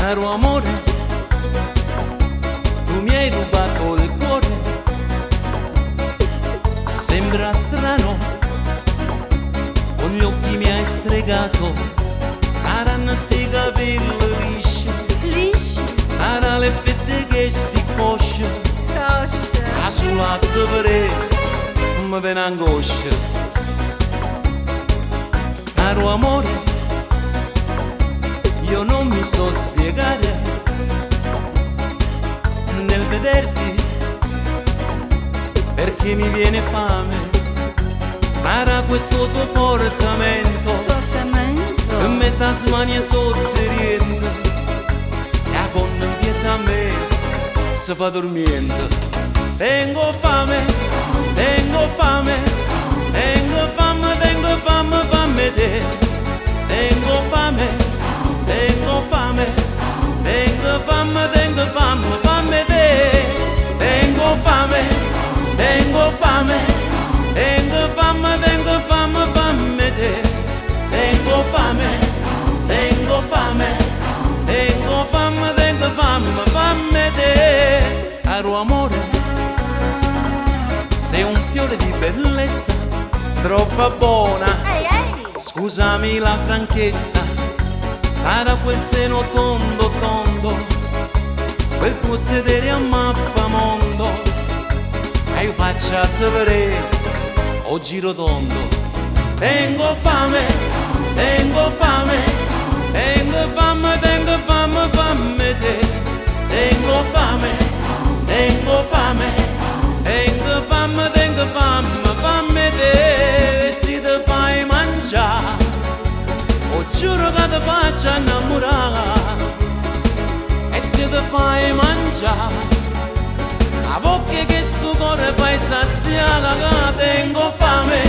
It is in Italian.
Caro amore, tu mi hai rubato il cuore. Sembra strano, con gli occhi mi hai stregato. Saranno sti capelli lisci, Lisci, sarà l'effetto che sti cosce. coscia. A sull'atto per mi viene angoscia. Caro amore, io non mi so spiegare nel vederti, perché mi viene fame. Sarà questo tuo portamento Portamento. che mi Tasmania sotto oriente, e a con pietà a me si fa dormiente. Tengo fame, tengo fame, tengo fame, tengo fame, fame te. Tengo fame, tengo fame, tengo fame, tengo fame, fame te. Tengo fame, tengo fame, tengo fame, tengo fame, fame te. Tengo fame, tengo fame, tengo fame, tengo fame, fame te. Caro amore, sei un fiore di bellezza, troppo buona. Ehi, ehi. Scusami la franchezza, sarà quel seno tondo tondo, quel tuo sedere a mappa mondo, e io faccio a te vedere, o giro tondo. Tengo fame, tengo fame, tengo fame, tengo fame, fame te. Tengo fame, tengo fame, tengo fame, tengo fame, fame te. Se ti fai mangiare, o giuro che ti faccio innamorare. E se ti fai mangiare, a bocca che sto cuore fai saziare. Tengo fame,